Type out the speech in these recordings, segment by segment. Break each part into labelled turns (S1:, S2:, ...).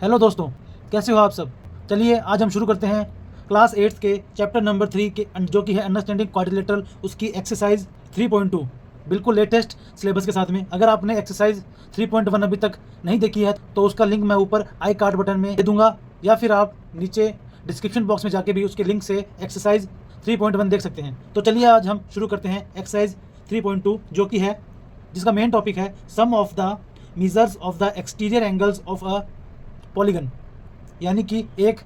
S1: Hello दोस्तों, कैसे हो आप सब। चलिए आज हम शुरू करते हैं क्लास 8 के चैप्टर नंबर 3 के जो कि है अंडरस्टैंडिंग क्वाड्रिलेटरल, उसकी एक्सरसाइज 3.2 बिल्कुल लेटेस्ट सिलेबस के साथ में। अगर आपने एक्सरसाइज 3.1 अभी तक नहीं देखी है तो उसका लिंक मैं ऊपर आई कार्ड बटन में दे दूंगा, या फिर आप नीचे डिस्क्रिप्शन बॉक्स में जाके भी उसके लिंक से एक्सरसाइज 3.1 देख सकते हैं। तो चलिए आज हम शुरू करते हैं एक्सरसाइज 3.2 जो कि है, जिसका मेन टॉपिक है sum of the measures of the exterior angles of a polygon, यानी कि एक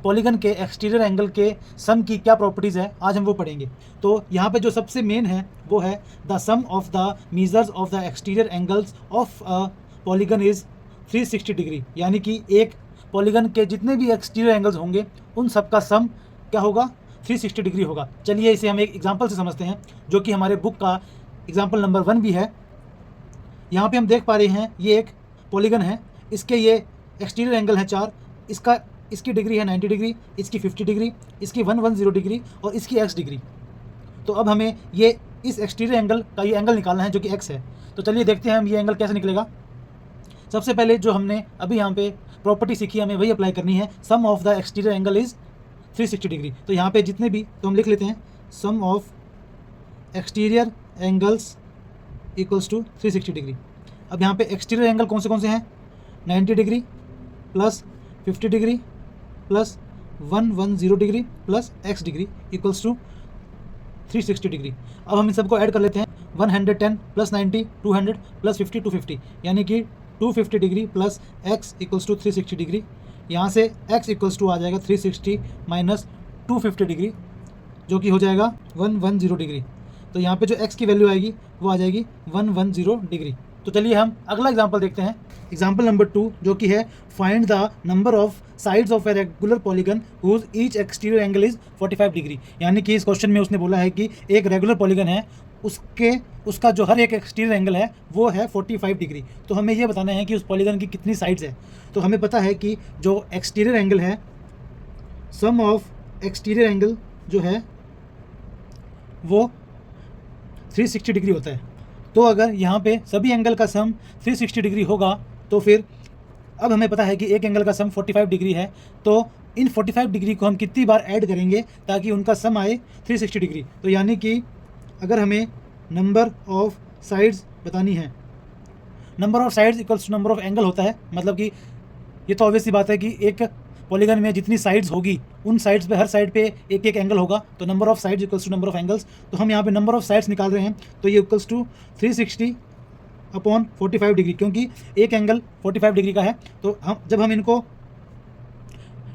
S1: पॉलीगन के एक्सटीरियर एंगल के सम की क्या प्रॉपर्टीज़ है, आज हम वो पढ़ेंगे। तो यहाँ पे जो सबसे मेन है वो है the sum of the measures of the exterior angles of a polygon is 360 degree, यानी कि एक पॉलीगन के जितने भी एक्सटीरियर एंगल्स होंगे उन सब का सम क्या होगा, 360 डिग्री होगा। चलिए इसे हम एक एग्जाम्पल से समझते हैं, जो कि हमारे बुक का एग्जाम्पल नंबर 1 भी है। यहाँ पे हम देख पा रहे हैं ये एक पॉलीगन है, इसके ये एक्सटीरियर एंगल है 4, इसकी डिग्री है 90 डिग्री, इसकी 50 डिग्री, इसकी 110 डिग्री और इसकी x डिग्री। तो अब हमें ये इस एक्सटीरियर एंगल का ये एंगल निकालना है जो कि x है। तो चलिए देखते हैं हम ये एंगल कैसे निकलेगा। सबसे पहले जो हमने अभी यहाँ पे प्रॉपर्टी सीखी, हमें वही अप्लाई करनी है। Sum of the exterior angle is 360 degree. तो यहाँ पे जितने भी, तो हम लिख लेते हैं sum of exterior angles equals to 360 degree. अब यहाँ पे एक्सटीरियर एंगल कौन से हैं, 90 degree plus 50 degree plus 110 degree plus x degree equals to 360 degree. अब हम इन सबको ऐड कर लेते हैं, 110 प्लस 90 200 प्लस 50 250, यानी कि 250 degree plus x equals to 360 degree. यहाँ से x इक्वल्स टू आ जाएगा 360 माइनस 250 डिग्री, जो कि हो जाएगा 110 डिग्री। तो यहाँ पे जो x की वैल्यू आएगी वो आ जाएगी 110 डिग्री। तो चलिए हम अगला एग्जाम्पल देखते हैं, एग्जाम्पल नंबर 2, जो कि है find the number of sides of a regular polygon whose each exterior angle is 45 degree. यानी कि इस क्वेश्चन में उसने बोला है कि एक रेगुलर पॉलीगन है, उसका जो हर एक एक्सटीरियर एंगल है वो है 45 डिग्री। तो हमें ये बताना है कि उस पॉलीगन की कितनी साइड्स है। तो हमें पता है कि जो एक्सटीरियर एंगल है, सम ऑफ एक्सटीरियर एंगल जो है वो 360 डिग्री होता है। तो अगर यहाँ पे सभी एंगल का सम 360 डिग्री होगा तो फिर अब हमें पता है कि एक एंगल का सम 45 डिग्री है। तो इन 45 डिग्री को हम कितनी बार ऐड करेंगे ताकि उनका सम आए 360 डिग्री। तो यानी कि अगर हमें नंबर ऑफ साइड्स बतानी है, number of sides equals to number of angle होता है। मतलब कि ये तो ऑब्वियस सी बात है कि एक पॉलीगन में जितनी साइड्स होगी उन साइड्स पे हर साइड पे एक एक एंगल होगा। तो number of sides equals to number of angles. तो हम यहाँ पे नंबर ऑफ साइड्स निकाल रहे हैं, तो ये इक्वल्स टू 360 अपॉन 45 डिग्री, क्योंकि एक एंगल 45 डिग्री का है। तो जब हम इनको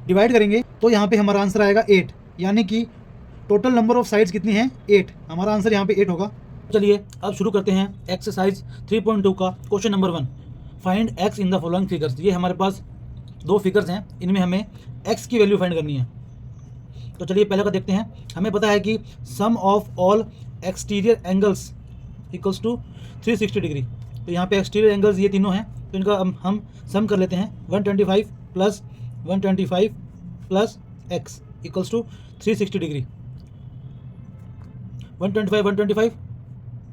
S1: डिवाइड करेंगे तो यहाँ पे हमारा आंसर आएगा 8, यानी कि टोटल नंबर ऑफ साइड्स कितनी है, 8। हमारा आंसर यहाँ पे 8 होगा। चलिए अब शुरू करते हैं एक्सरसाइज 3.2 का question number 1, find x in the following figures. ये हमारे पास 2 फिगर्स हैं, इनमें हमें x की वैल्यू फाइंड करनी है। तो चलिए पहले का देखते हैं। हमें पता है कि sum of all exterior angles equals to 360 degree. तो यहाँ पे एक्सटीरियर एंगल्स ये तीनों हैं, तो इनका हम सम कर लेते हैं। 125 plus 125 plus x equals to 360 degree. 125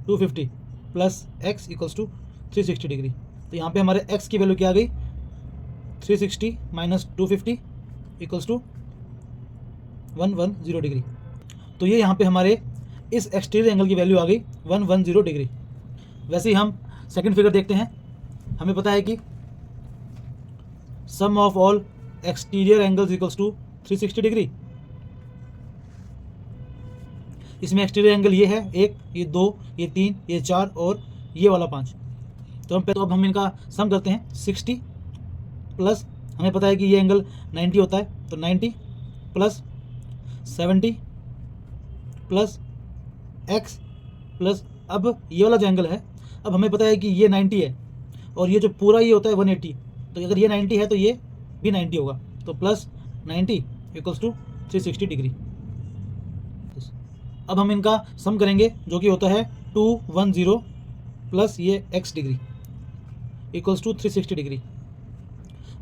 S1: 250 plus x equals to 360 degree. तो यहाँ पे हमारे x की वैल्यू क्या आ गई, 360 माइनस 250 इक्वल्स टू 110 डिग्री। तो ये यहाँ पे हमारे इस एक्सटीरियर एंगल की वैल्यू आ गई 110 डिग्री। वैसे ही हम सेकंड फिगर देखते हैं। हमें पता है कि sum of all exterior angles equals to 360 degree. इसमें एक्सटीरियर एंगल ये है 1, ये 2, ये 3, ये 4 और ये वाला 5। तो अब हम इनका सम करते हैं। 60 प्लस, हमें पता है कि ये एंगल 90 होता है, तो 90 प्लस 70 प्लस x प्लस, अब ये वाला जो एंगल है, अब हमें पता है कि ये 90 है और ये जो पूरा ये होता है 180। तो अगर ये 90 है तो ये भी 90 होगा, तो प्लस 90 इक्वल्स टू 360 डिग्री। अब हम इनका सम करेंगे, जो कि होता है 210 प्लस ये x degree equals to 360 degree.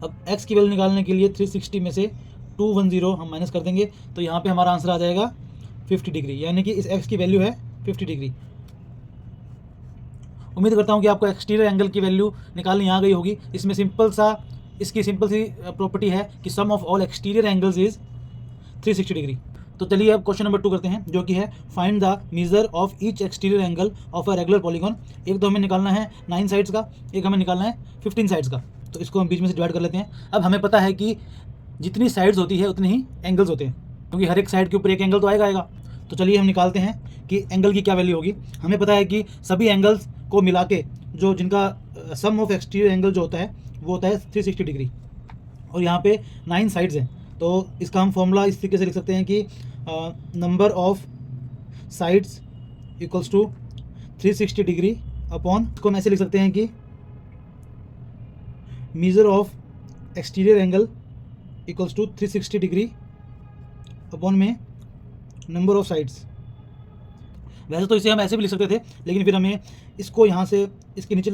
S1: अब x की वैल्यू निकालने के लिए 360 में से 210 हम माइनस कर देंगे, तो यहाँ पे हमारा आंसर आ जाएगा 50 डिग्री, यानी कि इस x की वैल्यू है 50 डिग्री। उम्मीद करता हूँ कि आपको एक्सटीरियर एंगल की वैल्यू निकालनी आ गई होगी। इसमें सिंपल सा इसकी सिंपल सी प्रॉपर्टी है कि sum of all exterior angles is 360 degree. तो चलिए अब क्वेश्चन नंबर 2 करते हैं, जो कि है find the major of each exterior angle of a regular polygon. एक तो हमें निकालना है 9 साइड्स का, एक हमें निकालना है 15 साइड्स का। तो इसको हम बीच में से डिवाइड कर लेते हैं। अब हमें पता है कि जितनी साइड्स होती है उतनी ही एंगल्स होते हैं, क्योंकि हर एक साइड के ऊपर एक एंगल तो आएगा। तो चलिए हम निकालते हैं कि एंगल की क्या वैल्यू होगी। हमें पता है कि सभी एंगल्स को मिला के जो जिनका सम ऑफ एक्सटीरियर एंगल जो होता है वो होता है 360 डिग्री, और यहाँ पे 9 साइड्स हैं। तो इसका हम फॉर्मूला इस तरीके से लिख सकते हैं कि number of sides equals to 360 degree upon, इसको हम ऐसे लिख सकते हैं कि measure of exterior angle equals to 360 degree upon में नंबर ऑफ साइड्स। वैसे तो इसे हम ऐसे भी लिख सकते थे, लेकिन फिर हमें इसको यहाँ से इसके नीचे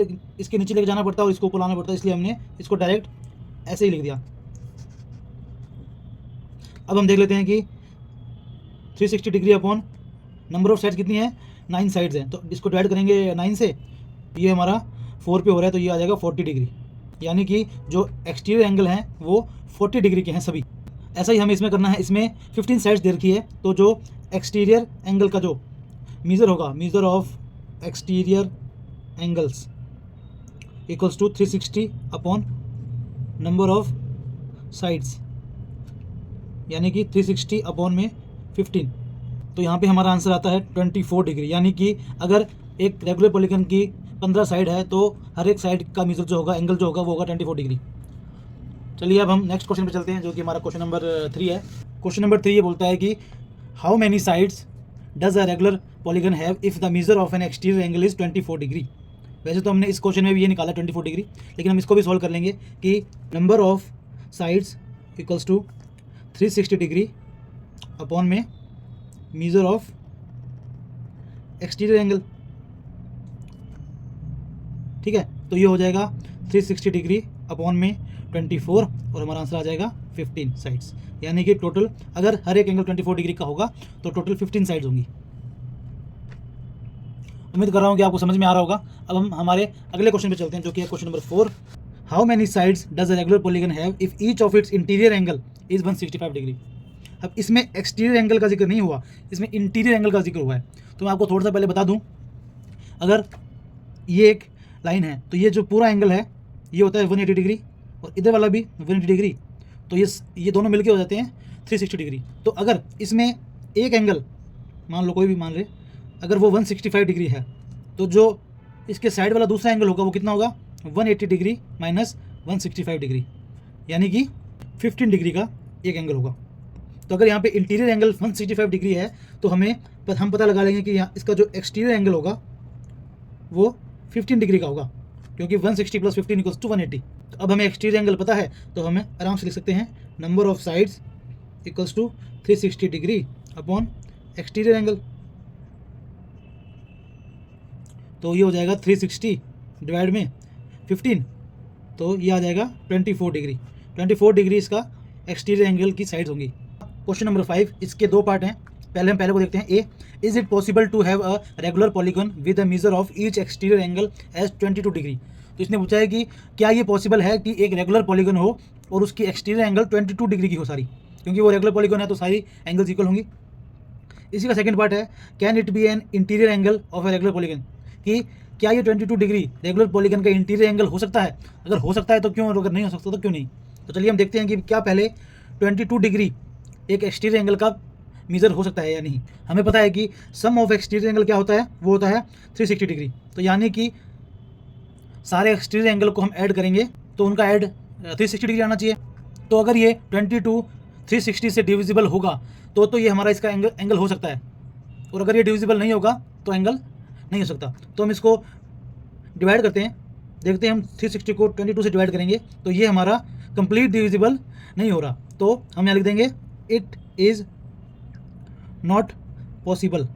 S1: लेके जाना पड़ता है और इसको ऊपर लाना पड़ता है, इसलिए हमने इसको डायरेक्ट ऐसे ही लिख दिया। अब हम देख लेते हैं कि 360 degree upon number of sides कितनी है, 9 साइड्स हैं। तो इसको डिवाइड करेंगे 9 से, ये हमारा 4 पे हो रहा है, तो ये आ जाएगा 40 डिग्री। यानी कि जो एक्सटीरियर एंगल हैं वो 40 डिग्री के हैं सभी। ऐसा ही हमें इसमें करना है। इसमें 15 साइड्स दे रखी है, तो जो एक्सटीरियर एंगल का जो मेजर होगा, measure of exterior angles equals to 360 upon number of sides, यानी कि 360 अपॉन में 15। तो यहाँ पे हमारा आंसर आता है 24 डिग्री। यानी कि अगर एक रेगुलर पॉलीगॉन की 15 साइड है तो हर एक साइड का मेजर जो होगा, एंगल जो होगा वो होगा 24 डिग्री। चलिए अब हम नेक्स्ट क्वेश्चन पे चलते हैं, जो कि हमारा क्वेश्चन नंबर 3 है। क्वेश्चन नंबर 3 ये बोलता है कि how many sides does a regular polygon have if the measure of N exterior angle is 24 degree. वैसे तो हमने इस क्वेश्चन में भी ये निकाला 24 डिग्री, लेकिन हम इसको भी सॉल्व कर लेंगे कि number of sides equals to 360 degree upon में मेजर ऑफ एक्सटीरियर एंगल। ठीक है, तो ये हो जाएगा 360 डिग्री अपॉन में 24, और हमारा आंसर आ जाएगा 15 साइड्स। यानी कि टोटल अगर हर एक एंगल 24 डिग्री का होगा तो टोटल 15 साइड्स होंगी। उम्मीद कर रहा हूँ कि आपको समझ में आ रहा होगा। अब हम हमारे अगले क्वेश्चन पे चलते हैं, जो कि है question number 4। How many sides does a regular polygon have if each of its interior angle is 165 degree. अब इसमें एक्सटीरियर एंगल का जिक्र नहीं हुआ, इसमें इंटीरियर एंगल का जिक्र हुआ है। तो मैं आपको थोड़ा सा पहले बता दूं, अगर ये एक लाइन है तो ये जो पूरा एंगल है ये होता है 180 डिग्री, और इधर वाला भी 180 डिग्री, तो ये दोनों मिलके हो जाते हैं 360 डिग्री। तो अगर इसमें एक एंगल मान लो, कोई भी मान ले, अगर वो 165 डिग्री है, तो जो इसके साइड वाला दूसरा एंगल होगा वो कितना होगा, 180 डिग्री माइनस 165 डिग्री, यानी कि 15 डिग्री का एक एंगल होगा। तो अगर यहाँ पे इंटीरियर एंगल 165 डिग्री है तो हम पता लगा लेंगे कि यहाँ इसका जो एक्सटीरियर एंगल होगा वो 15 डिग्री का होगा, क्योंकि 160 प्लस 15 इक्वल्स टू 180। तो अब हमें एक्सटीरियर एंगल पता है, तो हमें आराम से लिख सकते हैं number of sides equals to 360 degree upon exterior angle. तो ये हो जाएगा 360 डिवाइड में 15, तो ये आ जाएगा 24 डिग्री। 24 डिग्री इसका एक्सटीरियर एंगल की साइड्स होंगी। क्वेश्चन नंबर 5, इसके दो पार्ट हैं। पहले को देखते हैं। A, is it possible to have a regular polygon with a measure of each exterior angle as 22 degree. तो इसने पूछा है कि क्या ये पॉसिबल है कि एक रेगुलर पॉलीगॉन हो और उसकी एक्सटीरियर एंगल 22 डिग्री की हो सारी, क्योंकि वो रेगुलर पॉलीगॉन है तो सारी एंगल्स इक्वल होंगी। इसी का सेकंड पार्ट है, can it be an interior angle of a regular polygon, कि क्या ये 22 डिग्री रेगुलर पॉलीगॉन का इंटीरियर एंगल हो सकता है। अगर हो सकता है तो क्यों, और अगर नहीं हो सकता तो क्यों नहीं। तो चलिए हम देखते हैं कि क्या पहले 22 डिग्री एक एक्सटीरियर एंगल का मेजर हो सकता है या नहीं। हमें पता है कि सम ऑफ एक्सटीरियर एंगल क्या होता है, वो होता है 360 डिग्री। तो यानी कि सारे एक्सटीरियर एंगल को हम ऐड करेंगे तो उनका ऐड 360 डिग्री आना चाहिए। तो अगर ये 22 360 से डिविजिबल होगा तो ये हमारा इसका एंगल हो सकता है, और अगर ये डिविजिबल नहीं होगा तो एंगल नहीं हो सकता। तो हम इसको डिवाइड करते हैं, देखते हैं हम 360 को 22 से डिवाइड करेंगे तो ये हमारा कंप्लीट डिविजिबल नहीं हो रहा। तो हम यहाँ लिख देंगे इट इज़ नॉट पॉसिबल,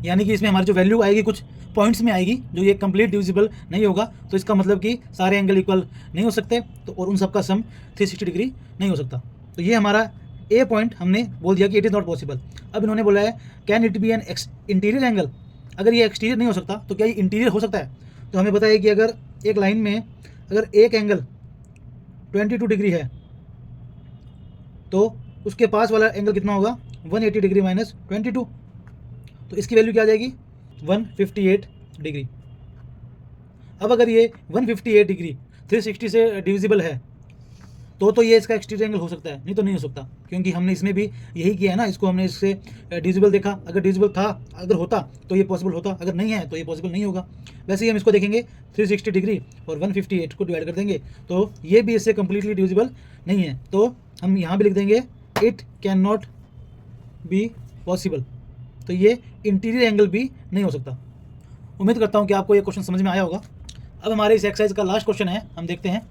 S1: यानी कि इसमें हमारी जो वैल्यू आएगी कुछ पॉइंट्स में आएगी, जो ये कंप्लीट डिविजिबल नहीं होगा। तो इसका मतलब कि सारे एंगल इक्वल नहीं हो सकते, तो और उन सब का सम 360 डिग्री नहीं हो सकता। तो ये हमारा ए पॉइंट हमने बोल दिया कि इट इज़ नॉट पॉसिबल। अब इन्होंने बोला है can it be an interior angle, अगर ये एक्सटीरियर नहीं हो सकता तो क्या ये इंटीरियर हो सकता है। तो हमें पता है कि अगर एक लाइन में अगर एक एंगल 22 डिग्री है तो उसके पास वाला एंगल कितना होगा 180 डिग्री माइनस 22, तो इसकी वैल्यू क्या आ जाएगी 158 डिग्री। अब अगर ये 158 डिग्री 360 से डिविजिबल है तो ये इसका एक्सटीरियर एंगल हो सकता है, नहीं तो नहीं हो सकता, क्योंकि हमने इसमें भी यही किया है ना, इसको हमने इससे डिविजिबल देखा, अगर डिविजिबल था अगर होता तो ये पॉसिबल होता, अगर नहीं है तो ये पॉसिबल नहीं होगा। वैसे ही हम इसको देखेंगे 360 डिग्री और 158 को डिवाइड कर देंगे तो ये भी इससे कम्प्लीटली डिविजिबल नहीं है, तो हम यहाँ भी लिख देंगे it can not be possible, तो ये इंटीरियर एंगल भी नहीं हो सकता। उम्मीद करता हूँ कि आपको ये क्वेश्चन समझ में आया होगा। अब हमारे इस एक्सरसाइज का लास्ट क्वेश्चन है, हम देखते हैं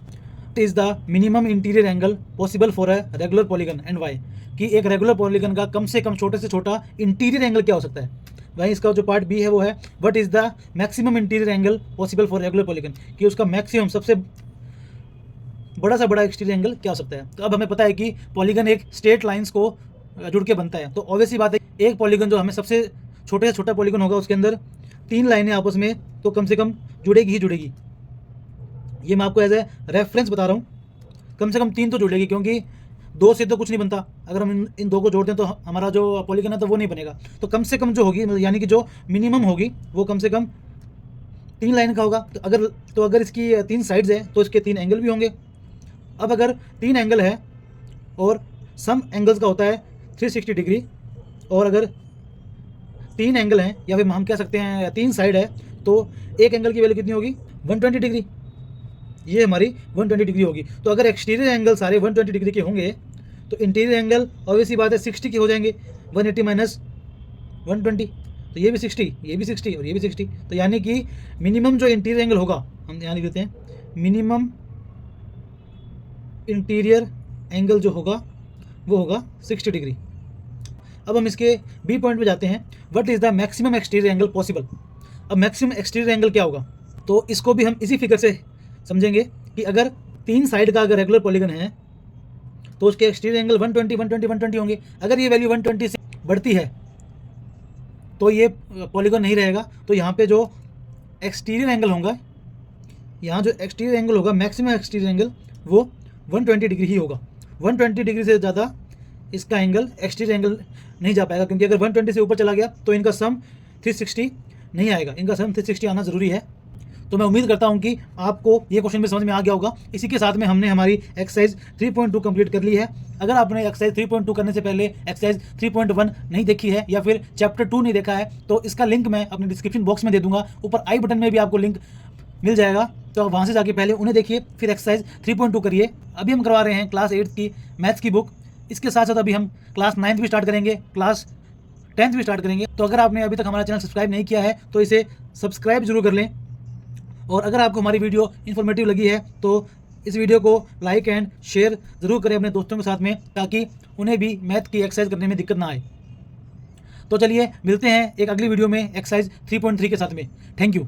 S1: is the minimum interior angle possible for a regular polygon and why, कि एक रेगुलर पॉलीगन का कम से कम छोटे से छोटा इंटीरियर एंगल क्या हो सकता है। वहीं इसका जो पार्ट बी है वो है what is the maximum interior angle possible for regular polygon, कि उसका मैक्सिमम सबसे बड़ा सा बड़ा एक्सटीरियर एंगल क्या हो सकता है। तो अब हमें पता है कि पॉलीगन एक स्ट्रेट लाइंस को जुड़ के बनता है, तो ऑब्वियसली बात है एक पॉलीगन जो हमें सबसे छोटे से छोटा पॉलीगन होगा उसके अंदर 3 लाइनें आपस में तो कम से कम जुड़ेगी ही जुड़ेगी। ये मैं आपको एज ए रेफरेंस बता रहा हूँ, कम से कम 3 तो जुड़ेगी, क्योंकि 2 से तो कुछ नहीं बनता, अगर हम इन 2 को जोड़ दें तो हमारा जो पॉलीगन है तो वो नहीं बनेगा। तो कम से कम जो होगी, यानी कि जो मिनिमम होगी वो कम से कम 3 लाइन का होगा। तो अगर इसकी 3 साइड्स है तो इसके 3 एंगल भी होंगे। अब अगर 3 एंगल है और सम एंगल्स का होता है 360 डिग्री, और अगर 3 एंगल हैं या फिर हम कह सकते हैं 3 साइड है, तो एक एंगल की वैल्यू कितनी होगी 120 डिग्री, ये हमारी 120 डिग्री होगी। तो अगर एक्सटीरियर एंगल सारे 120 डिग्री के होंगे तो इंटीरियर एंगल ऑब्वियसली बात है 60 के हो जाएंगे, 180 माइनस 120, तो ये भी 60, ये भी 60 और ये भी 60। तो यानी कि मिनिमम जो इंटीरियर एंगल होगा, हम यहाँ लिख देते हैं मिनिमम इंटीरियर एंगल जो होगा वो होगा 60 डिग्री। अब हम इसके बी पॉइंट पे जाते हैं, what is the maximum exterior angle possible. अब मैक्सिमम एक्सटीरियर एंगल क्या होगा, तो इसको भी हम इसी फिगर से समझेंगे कि अगर 3 साइड का अगर रेगुलर पॉलीगन है तो उसके एक्सटीरियर एंगल 120 120 120 होंगे। अगर ये वैल्यू 120 से बढ़ती है तो ये पॉलीगन नहीं रहेगा, तो यहाँ पे जो एक्सटीरियर एंगल होगा, यहाँ जो एक्सटीरियर एंगल होगा मैक्सिमम एक्सटीरियर एंगल वो 120 डिग्री ही होगा। 120 डिग्री से ज़्यादा इसका एंगल एक्सटीरियर एंगल नहीं जा पाएगा, क्योंकि अगर 120 से ऊपर चला गया तो इनका सम 360 नहीं आएगा, इनका सम 360 आना ज़रूरी है। तो मैं उम्मीद करता हूं कि आपको ये क्वेश्चन भी समझ में आ गया होगा। इसी के साथ में हमने हमारी एक्सरसाइज 3.2 कंप्लीट कर ली है। अगर आपने एक्सरसाइज 3.2 करने से पहले एक्सरसाइज 3.1 नहीं देखी है या फिर चैप्टर 2 नहीं देखा है तो इसका लिंक मैं अपने डिस्क्रिप्शन बॉक्स में दे दूंगा, ऊपर आई बटन में भी आपको लिंक मिल जाएगा, तो वहाँ से जाके पहले उन्हें देखिए फिर एक्सरसाइज 3.2 करिए। अभी हम करवा रहे हैं क्लास 8 की मैथ्स की बुक, इसके साथ साथ अभी हम क्लास 9 भी स्टार्ट करेंगे, क्लास 10 भी स्टार्ट करेंगे। तो अगर आपने अभी तक हमारा चैनल सब्सक्राइब नहीं किया है तो इसे सब्सक्राइब जरूर कर लें, और अगर आपको हमारी वीडियो इन्फॉर्मेटिव लगी है तो इस वीडियो को लाइक एंड शेयर ज़रूर करें अपने दोस्तों के साथ में, ताकि उन्हें भी मैथ की एक्सरसाइज करने में दिक्कत ना आए। तो चलिए मिलते हैं एक अगली वीडियो में एक्सरसाइज 3.3 के साथ में। Thank you.